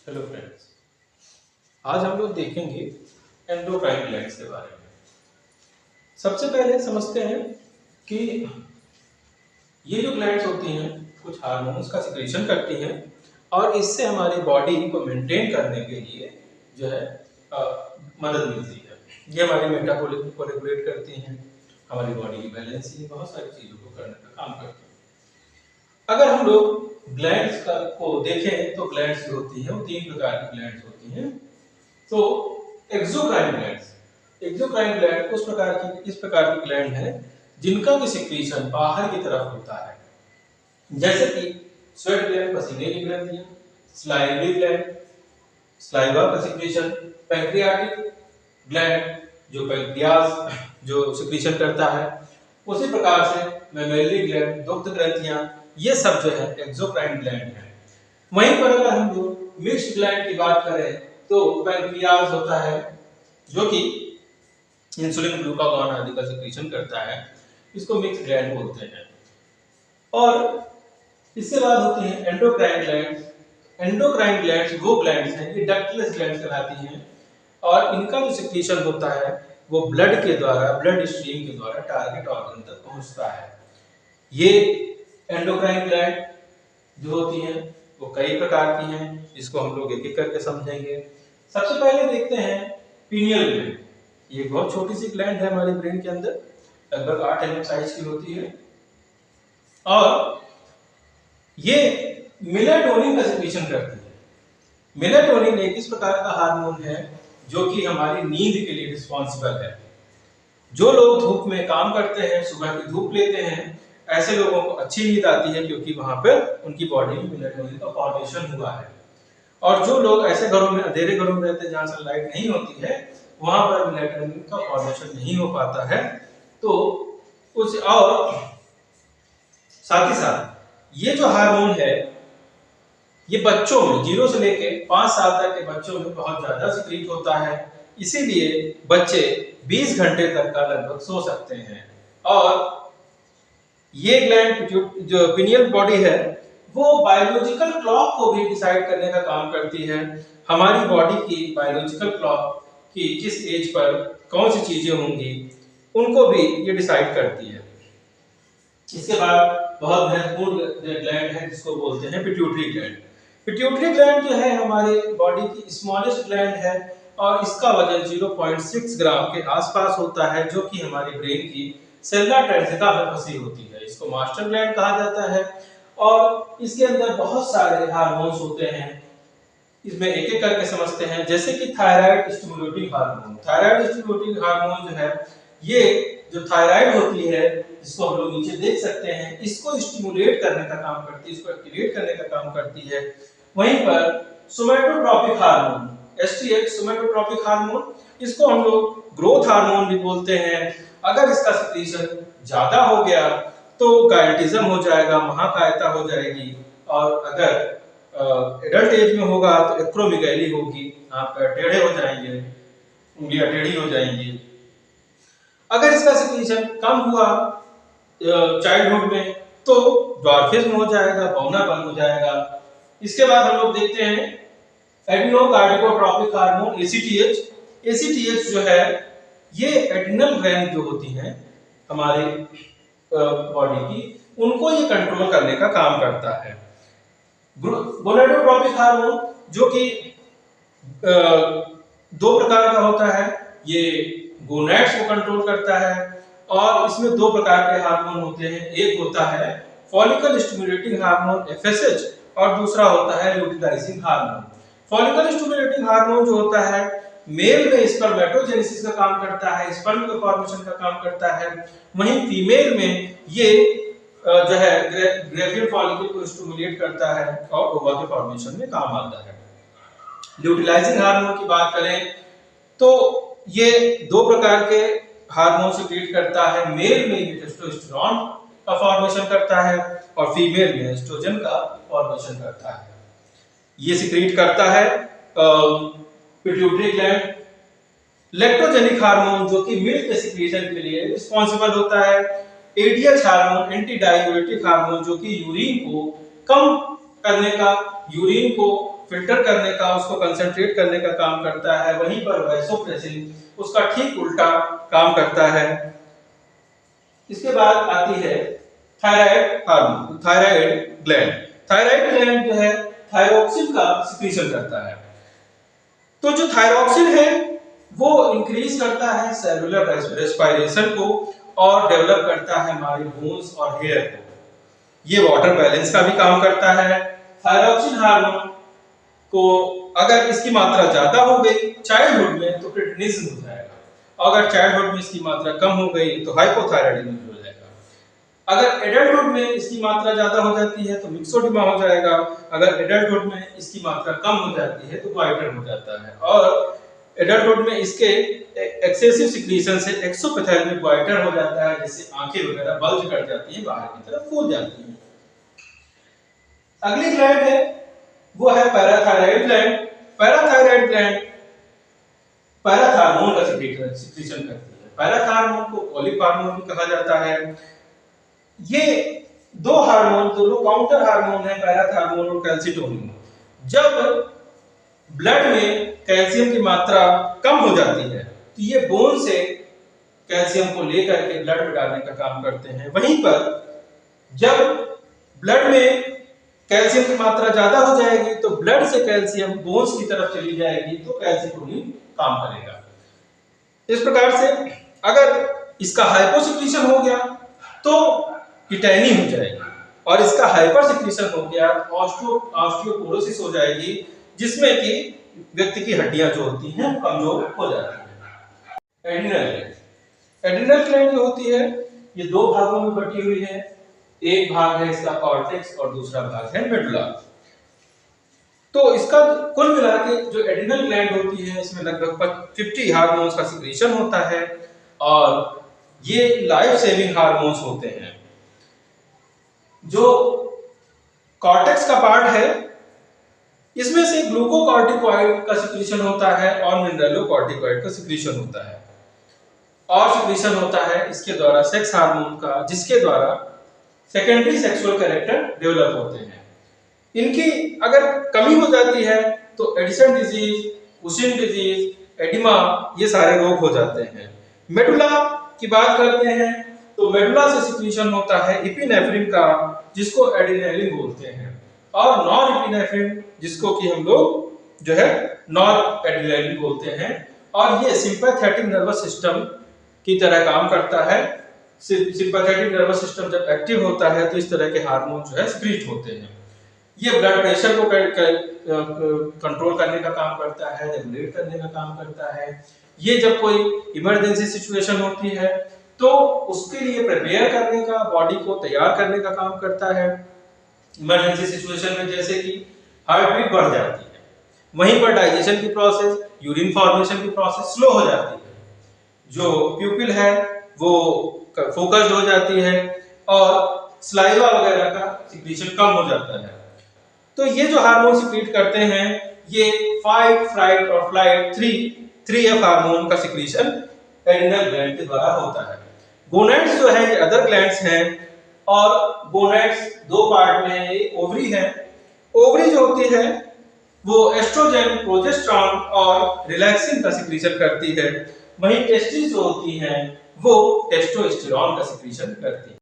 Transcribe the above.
Hello friends, आज हम लोग देखेंगे एंडोक्राइन ग्लैंड्स के बारे में। सबसे पहले समझते हैं कि ये जो ग्लैंड्स होती हैं कुछ हार्मोन्स का सिक्रेशन करती हैं और इससे हमारी बॉडी को मेंटेन करने के लिए जो है मदद मिलती है। ये हमारे मेटाबॉलिज्म को रेगुलेट करती हैं, हमारी बॉडी की बैलेंसिंग, बहुत सारी चीज़ों को करने का काम करती हैं। अगर हम लोग ग्लैंड्स को देखें तो ग्लैंड्स जो होती हैं वो तीन प्रकार की ग्लैंड्स होती हैं। तो एक्सोक्राइन ग्लैंड इस प्रकार की ग्लैंड है जिनका भी सिक्रीशन बाहर की तरफ होता है, जैसे कि स्वेट ग्लैंड पसीने की ग्रंथियां, स्लाइवरी ग्लैंड स्लाइवा का सिक्रीशन, पैंक्रियाटिक ग्लैंड जो पैंक्रियाज जो सिक्रीशन करता है, उसी प्रकार से मैमेलरी ग्लैंड दुग्ध ग्रंथियां, ये सब जो है एक्सोक्राइन ग्लैंड है। वहीं पर अगर हम लोग मिक्स्ड ग्लैंड की बात करें तो पैंक्रियाज होता है जो कि इंसुलिन, ग्लूकागॉन आदि का सिक्रीशन करता है, इसको मिक्स्ड ग्लैंड बोलते हैं। और इसके बाद होती है एंडोक्राइन ग्लैंड्स। एंडोक्राइन ग्लैंड्स वो ग्लैंड्स हैं, ये डक्टलेस ग्लैंड्स कहलाती हैं और इनका जो सिक्रीशन होता है वो ब्लड स्ट्रीम के द्वारा टारगेट ऑर्गन तक पहुंचता है। ये एंडोक्राइन ग्लैंड जो होती हैं वो कई प्रकार की हैं, इसको हम लोग एक एक करके समझेंगे। सबसे पहले देखते हैं पीनियल ग्लैंड। ये बहुत छोटी सी ग्लैंड है हमारे ब्रेन के अंदर, लगभग 8 mm साइज की होती है और ये मेलाटोनिन का सिक्रीशन करती है। मेलाटोनिन एक इस प्रकार का हार्मोन है जो कि हमारी नींद के लिए रिस्पॉन्सिबल है। जो लोग धूप में काम करते हैं, सुबह की धूप लेते हैं, ऐसे लोगों को अच्छी नींद आती है क्योंकि वहां पर उनकी बॉडी में मेलाटोनिन का फॉर्मेशन हुआ है। और जो लोग ऐसे घरों में, अंधेरे घरों में रहते हैं जहां सनलाइट नहीं होती है, वहां पर मेलाटोनिन का फॉर्मेशन नहीं हो पाता है। तो उस और साथ ही साथ ये जो हार्मोन है ये बच्चों में 0 से लेके 5 साल तक के बच्चों में बहुत ज्यादा सिक्रीट होता है, इसीलिए बच्चे 20 घंटे तक का लगभग सो सकते हैं। और ये ग्लैंड जो पिनियल बॉडी है वो बायोलॉजिकल क्लॉक को भी डिसाइड करने का काम करती है। हमारी बॉडी की बायोलॉजिकल क्लॉक की किस एज पर कौन सी चीजें होंगी उनको भी ये डिसाइड करती है। इसके बाद बहुत महत्वपूर्ण ग्लैंड है जिसको बोलते हैं पिट्यूटरी ग्लैंड। पिट्यूटरी ग्लैंड जो है हमारे बॉडी की स्मॉलेस्ट ग्लैंड है और इसका वजन 0.6 ग्राम के आसपास होता है, जो कि हमारे ब्रेन की सेलुलर ट्रेंसिका में फंसी होती है। इसको मास्टर ग्लैंड कहा जाता है और इसके अंदर बहुत सारे हार्मोन्स होते हैं। इसमें एक एक करके समझते हैं, जैसे कि thyroid stimulating hormone. Thyroid stimulating hormone जो है ये जो थायराइड होती है, जिसको हम लोग नीचे देख सकते हैं, इसको स्टिमुलेट करने का काम करती है, इसको एक्टिवेट करने का काम करती है। वहीं पर सोमैटोट्रोपिक हार्मोन एसटीएच, सोमैटोट्रोपिक हार्मोन, इसको हम लोग ग्रोथ हार्मोन भी बोलते हैं। अगर इसका सिक्रीशन ज्यादा हो गया तो गायटिज्म हो जाएगा, महाकायता हो जाएगी, और अगर एडल्ट एज में होगा तो एक्रोमेगैली होगी, आप टेढ़े हो जाएंगे, उंगलियां टेढ़ी हो जाएंगी। अगर इसका सिक्रीशन कम हुआ चाइल्डहुड में तो ड्वार्फिज्म हो जाएगा, बौनापन हो जाएगा। इसके बाद हम लोग देखते हैं एडिनोकार्डिकोट्रोपिक हार्मोन एसीटीएच। एसीटीएच जो है ये एड्रिनल ग्लैंड जो होती हैं हमारे बॉडी की, उनको ये कंट्रोल करने का काम करता है। गोनाडोट्रोपिक हार्मोन जो कि 2 प्रकार का होता है, ये गोनैड्स को कंट्रोल करता है और इसमें 2 प्रकार के हार्मोन होते हैं। एक होता है फॉलिकल स्टिमुलेटिंग हार्मोन एफएसएच और दूसरा होता है ल्यूटिलाइजिंग हार्मोन। फॉलिकल स्टिमुलेटिंग हार्मोन जो होता है मेल में स्पर्मेटोजेनेसिस का काम करता है, स्पर्म के फॉर्मेशन का काम करता है। वहीं फीमेल में ये जो है ग्रेवियल फॉलिकल को स्टिमुलेट करता है और ओवा के फॉर्मेशन में काम आता है। ल्यूटिलाइजिंग हार्मोन की बात करें तो ये 2 प्रकार के हार्मोन सिक्रीट करता है। मेल में ये टेस्टोस्टेरोन का फॉर्मेशन करता है और फीमेल में एस्ट्रोजन का फॉर्मेशन करता है। ये सिक्रीट करता है पिट्यूटरी ग्लैंड। लैक्टोजेनिक हार्मोन जो कि मिल्क के सिक्रीशन के लिए रिस्पांसिबल होता है। ADH hormone anti diuretic hormone जो कि यूरिन को कम करने का, यूरिन को फिल्टर करने का, उसको कंसंट्रेट करने का काम करता है, वहीं पर वैसोप्रेसिन उसका ठीक उल्टा काम करता है। इसके बाद आती है thyroid hormone, thyroid gland. Thyroid gland जो है थायरोक्सिन का सिक्रीशन करता है। तो जो थायरोक्सिन है वो इंक्रीज करता है सेलुलर रेस्पिरेशन को और डेवलप करता है हमारे बोन्स और हेयर को। ये वाटर बैलेंस का भी काम करता है। थायरोक्सिन हार्मोन को अगर इसकी मात्रा ज्यादा हो गई चाइल्डहुड में तो क्रिटिनिज्म हो जाएगा, अगर चाइल्डहुड में इसकी मात्रा कम हो गई तो हाइपोथायराइडिज्म हो जाएगा। अगर एडल्टहुड में इसकी मात्रा ज्यादा हो जाती है तो मिक्सोडिमा हो जाएगा, अगर एडल्टहुड में इसकी मात्रा कम हो जाती है तो ग्वाइटर हो जाता है। और एडल्टहुड में इसके एक्सेसिव सिक्रीशन से एक्सोपैथेल्मिक ग्वाइटर हो जाता है, जिससे आंखें वगैरह बल्ज कर जाती हैं, बाहर की तरफ फूल जाती हैं। अगली ग्लैंड है वो है parathyroid gland. Parathyroid gland parathormone का सिक्रीशन करती है। पैराथार्मोन को ओलिक हार्मोन भी कहा जाता है। ये दो हार्मोन, दोनों काउंटर हार्मोन है, पैराथार्मोन और कैल्सिटोनिन। जब ब्लड में कैल्शियम की मात्रा कम हो जाती है तो ये बोन से कैल्शियम को लेकर के ब्लड में डालने का काम करते हैं। वहीं पर जब ब्लड में कैल्शियम की मात्रा ज्यादा हो जाएगी तो ब्लड से कैल्शियम बोन्स की तरफ चली जाएगी तो कैल्शिटोनिन काम करेगा। इस प्रकार से अगर इसका हाइपोसिक्रीशन हो गया तो टिटैनी हो जाएगी, और इसका हाइपर सिक्रीशन हो गया ऑस्टियोपोरोसिस हो जाएगी, जिसमें कि व्यक्ति की हड्डियां जो होती हैं कमजोर हो जाती हैं। एड्रिनल ग्लैंड, एड्रिनल ग्लैंड जो होती है ये दो भागों में बटी हुई है। एक भाग है इसका कॉर्टेक्स और दूसरा भाग है मेडुला। तो इसका कुल मिला के जो एड्रिनल ग्लैंड होती है इसमें लगभग 50 हार्मोन्स का सिक्रीशन होता है, और ये लाइफ सेविंग हार्मोन्स होते हैं। जो कॉर्टेक्स का पार्ट है इसमें से ग्लूकोकॉर्टिकॉइड का सिक्रीशन होता है और मिनरलोकॉर्टिकॉइड का सिक्रीशन होता है, और सिक्रीशन होता है इसके द्वारा सेक्स हार्मोन का, जिसके द्वारा सेकेंडरी सेक्सुअल कैरेक्टर डेवलप होते हैं। इनकी अगर कमी हो जाती है तो एडिसन डिजीज, कुशिन डिजीज, एडिमा ये सारे रोग हो जाते हैं। मेडुला की बात करते हैं तो मेडुला से सिक्रीशन होता है इपिनेफ्रिन का, जिसको एड्रेनालिन बोलते हैं, और नॉर इपिनेफ्रिन जिसको कि हम लोग जो है नॉर एड्रेनालिन बोलते हैं। और ये सिंपैथेटिक नर्वस सिस्टम की तरह काम करता है। सिंपैथेटिक नर्वस सिस्टम जब एक्टिव होता है तो इस तरह के हार्मोन जो है सिक्रीट होते हैं। ये ब्लड प्रेशर को कंट्रोल करने का काम करता है, रेगुलेट करने का काम करता है। ये जब कोई इमरजेंसी सिचुएशन होती है तो उसके लिए प्रिपेयर करने का, बॉडी को तैयार करने का काम करता है। इमरजेंसी सिचुएशन में जैसे कि हार्ट बीट बढ़ जाती है, वहीं पर डाइजेशन की प्रोसेस, यूरिन फॉर्मेशन की प्रोसेस स्लो हो जाती है, जो प्यूपिल है वो फोकस्ड हो जाती है, और स्लाइवा वगैरह का सिक्रीशन कम हो जाता है। तो ये जो हार्मोन सिक्रीट करते हैं ये फाइट, फ्लाइट और फ्लाइट 3F हार्मोन का सिक्रीशन एड्रिनल ग्लैंड के द्वारा होता है। गोनेड्स जो है ये अदर ग्लैंड्स हैं, और गोनेड्स दो पार्ट में है, एक ओवरी है। ओवरी जो होती है वो एस्ट्रोजन, प्रोजेस्टेरॉन और रिलैक्सिन का सिक्रीशन करती है, वहीं टेस्टिस जो होती हैं वो टेस्टोस्टेरोन का सिक्रीशन करती है।